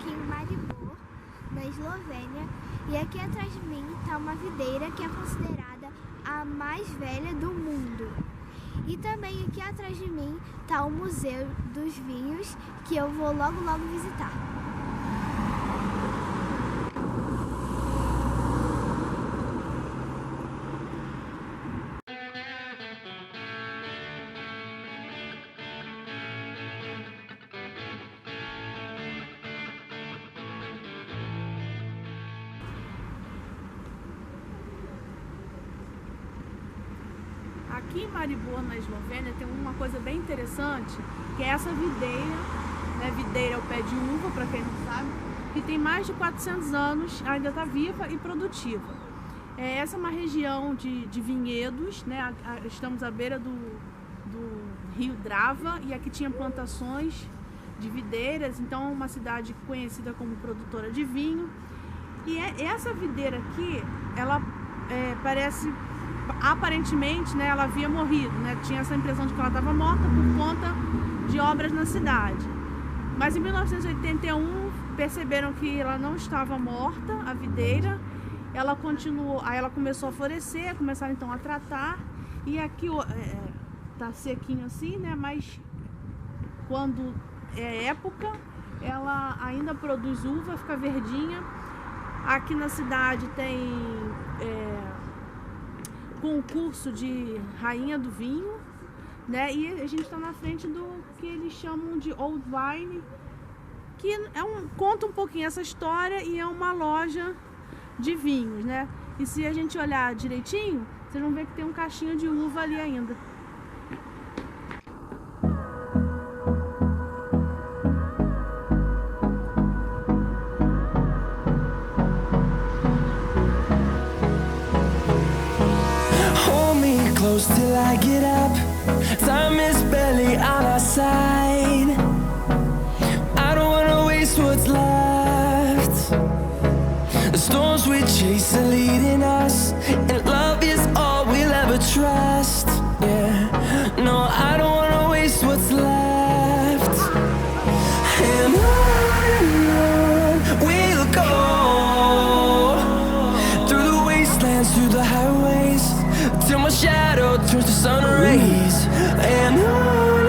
aqui em Maribor, na Eslovênia, e aqui atrás de mim está uma videira que é considerada a mais velha do mundo. E também aqui atrás de mim está o Museu dos Vinhos, que eu vou logo visitar. Aqui em Maribor, na Eslovênia, tem uma coisa bem interessante, que é essa videira, né? Videira é o pé de uva, para quem não sabe, que tem mais de 400 anos, ainda está viva e produtiva. Essa é uma região de vinhedos, né? Estamos à beira do rio Drava, e aqui tinha plantações de videiras, então é uma cidade conhecida como produtora de vinho. E essa videira aqui, ela parece... Aparentemente, né, ela havia morrido, né? Tinha essa impressão de que ela estava morta por conta de obras na cidade. Mas em 1981 perceberam que ela não estava morta, a videira. Ela continuou, aí ela começou a florescer, começaram então a tratar. E aqui tá sequinho assim, né? Mas quando é época, ela ainda produz uva, fica verdinha. Aqui na cidade tem concurso de rainha do vinho, né? E a gente está na frente do que eles chamam de Old Vine, que conta um pouquinho essa história, e é uma loja de vinhos, né? E se a gente olhar direitinho, vocês vão ver que tem um cachinho de uva ali ainda. Close till I get up. Time is barely on our side. I don't wanna waste what's left. The storms we chase are leading us, and love is all we'll ever trust. Yeah, no, I don't wanna waste what's left. And on we'll go, through the wastelands, through the highways, till my shadow turns to sun rays. And on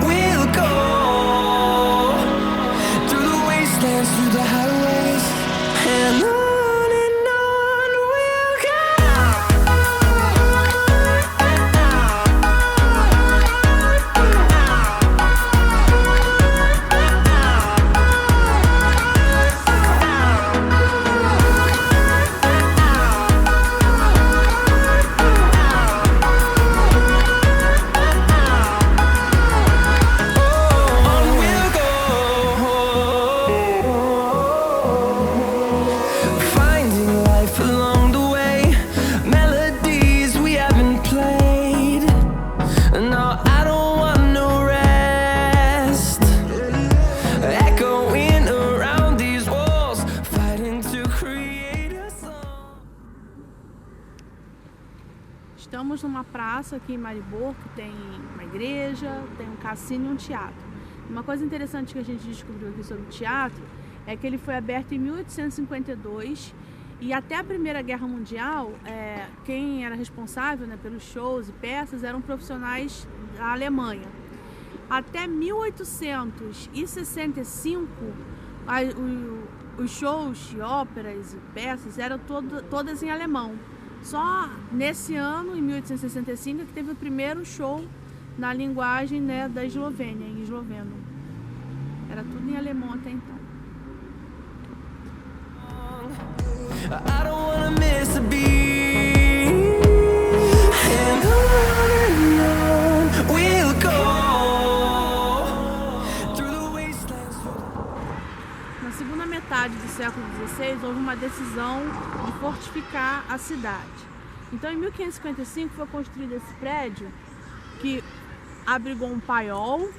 we'll go, through the wastelands, through the highways, and on we'll go. Estamos numa praça aqui em Maribor, que tem uma igreja, tem um cassino e um teatro. Uma coisa interessante que a gente descobriu aqui sobre o teatro é que ele foi aberto em 1852, e até a Primeira Guerra Mundial, quem era responsável, né, pelos shows e peças eram profissionais da Alemanha. Até 1865, os shows de óperas e peças eram todas em alemão. Só nesse ano, em 1865, que teve o primeiro show na linguagem, né, da Eslovênia, em esloveno. Era tudo em alemão até então. I don't wanna miss a beat. And on we'll go, through the wastelands. Na segunda metade do século XVI, houve uma decisão de fortificar a cidade. Então, em 1555, foi construído esse prédio que abrigou um paiol,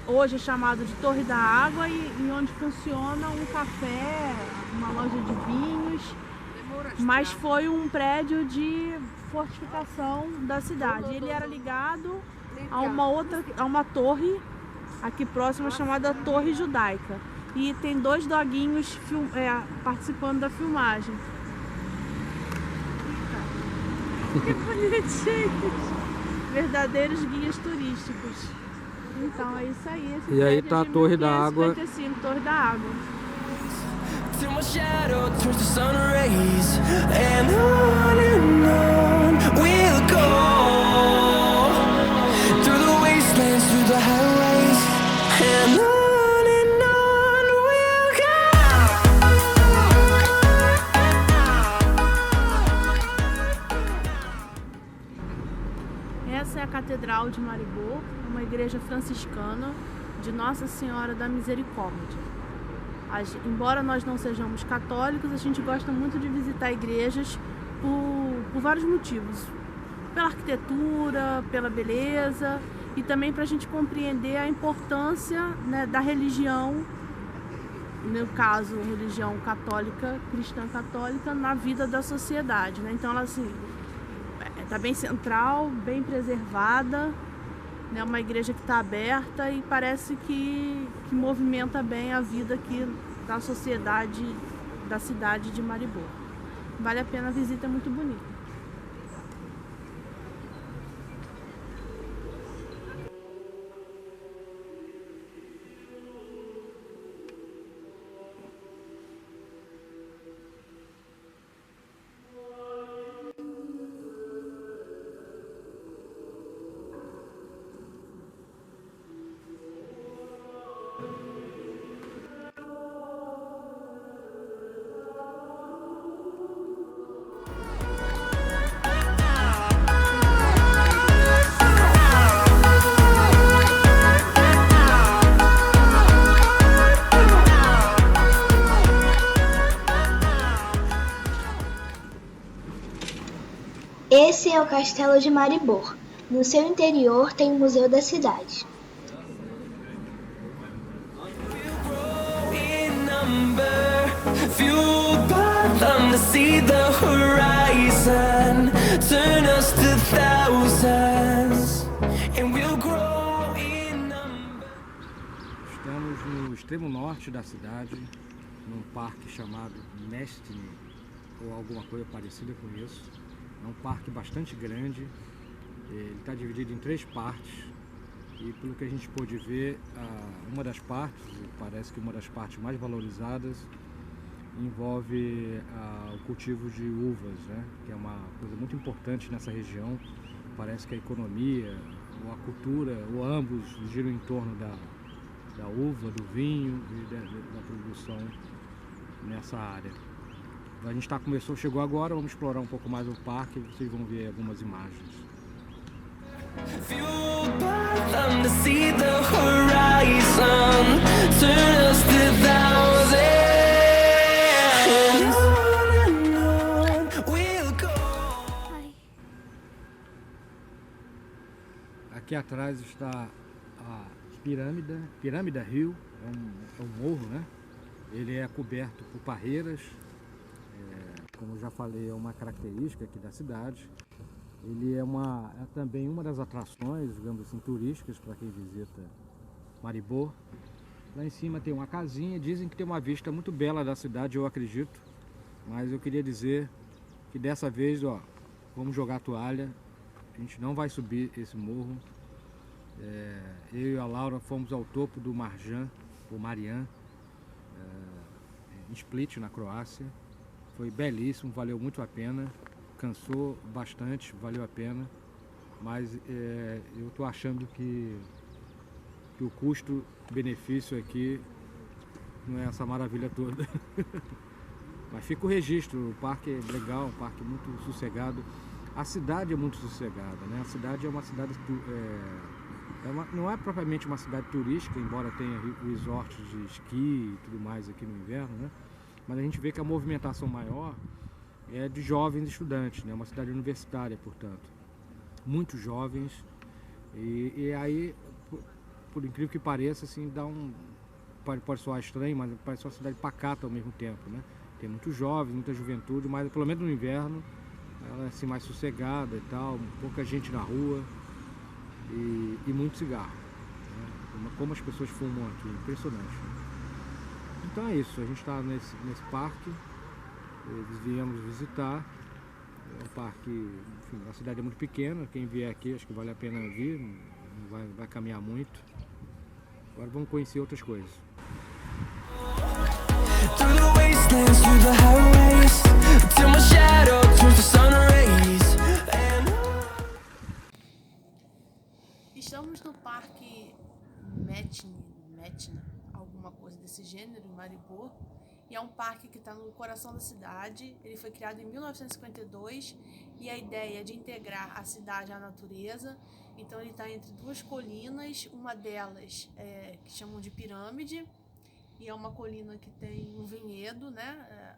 hoje é chamado de Torre da Água, e onde funciona um café, uma loja de vinhos, mas foi um prédio de fortificação da cidade. Ele era ligado a uma torre aqui próxima, chamada Torre Judaica. E tem 2 doguinhos participando da filmagem. Que bonitinhos! Verdadeiros guias turísticos. Então é isso aí. Esse e aí tá a Torre da Água. Torre da Água. Till my shadow turns to sun rays, and on we'll go, through the wastelands, through the highways, and on we'll go. Essa é a Catedral de Maribor, uma igreja franciscana de Nossa Senhora da Misericórdia. Embora nós não sejamos católicos, a gente gosta muito de visitar igrejas por vários motivos. Pela arquitetura, pela beleza e também para a gente compreender a importância, né, da religião, no caso, religião católica, cristã católica, na vida da sociedade, né? Então ela assim, está bem central, bem preservada, né? Uma igreja que está aberta e parece que movimenta bem a vida aqui da sociedade da cidade de Maribor. Vale a pena a visita, é muito bonita. Esse é o Castelo de Maribor. No seu interior tem o Museu da Cidade. Estamos no extremo norte da cidade, num parque chamado Mestine, ou alguma coisa parecida com isso. É um parque bastante grande, ele está dividido em 3 partes e pelo que a gente pôde ver, uma das partes, parece que uma das partes mais valorizadas, envolve o cultivo de uvas, né? Que é uma coisa muito importante nessa região. Parece que a economia, ou a cultura, ou ambos giram em torno da uva, do vinho e da produção nessa área. A gente chegou agora, vamos explorar um pouco mais o parque e vocês vão ver algumas imagens. Aqui atrás está a Pirâmide Hill, é um morro, né? Ele é coberto por parreiras. Como eu já falei, é uma característica aqui da cidade. Ele é também uma das atrações, digamos assim, turísticas para quem visita Maribor. Lá em cima tem uma casinha, dizem que tem uma vista muito bela da cidade, eu acredito. Mas eu queria dizer que dessa vez, vamos jogar a toalha. A gente não vai subir esse morro. Eu e a Laura fomos ao topo do Marian, em Split, na Croácia. Foi belíssimo, valeu muito a pena, cansou bastante, valeu a pena, mas eu estou achando que o custo-benefício aqui não é essa maravilha toda. Mas fica o registro, o parque é legal, um parque muito sossegado, a cidade é muito sossegada, né? A cidade é uma cidade, não é propriamente uma cidade turística, embora tenha resorts de esqui e tudo mais aqui no inverno, né? Mas a gente vê que a movimentação maior é de jovens estudantes, né? Uma cidade universitária, portanto. Muitos jovens. E aí, por incrível que pareça, assim, pode soar estranho, mas parece uma cidade pacata ao mesmo tempo, né? Tem muitos jovens, muita juventude, mas pelo menos no inverno ela é assim, mais sossegada e tal, pouca gente na rua e muito cigarro, né? Como as pessoas fumam aqui, impressionante. Então é isso, a gente está nesse parque, viemos visitar. É um parque, enfim, a cidade é muito pequena, quem vier aqui acho que vale a pena vir, não vai caminhar muito. Agora vamos conhecer outras coisas. Through the wastelands, through the highways, till my shadow turns to sun rays. Estamos no Parque Metna, alguma coisa desse gênero, em Maribor. E é um parque que está no coração da cidade. Ele foi criado em 1952 e a ideia é de integrar a cidade à natureza. Então ele está entre duas colinas, uma delas que chamam de pirâmide, e é uma colina que tem um vinhedo, né?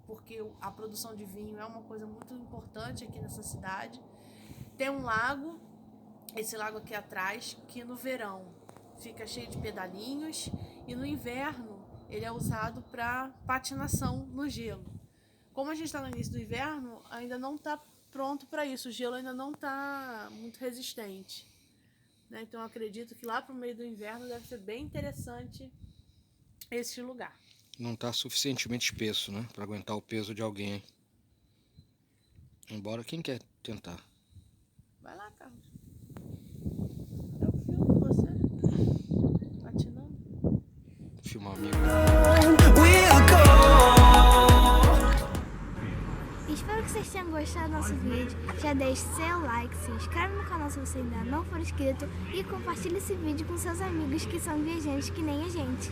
Porque a produção de vinho é uma coisa muito importante aqui nessa cidade. Tem um lago, esse lago aqui atrás, que no verão fica cheio de pedalinhos e no inverno ele é usado para patinação no gelo. Como a gente está no início do inverno, ainda não está pronto para isso, o gelo ainda não está muito resistente, né? Então eu acredito que lá para o meio do inverno deve ser bem interessante esse lugar. Não está suficientemente espesso, né? Para aguentar o peso de alguém. Embora, quem quer tentar? Vai lá, Carlos. Eu filmo você patinando. Filmar amigo. Espero que vocês tenham gostado do nosso vídeo. Já deixe seu like, se inscreve no canal se você ainda não for inscrito e compartilhe esse vídeo com seus amigos que são viajantes que nem a gente.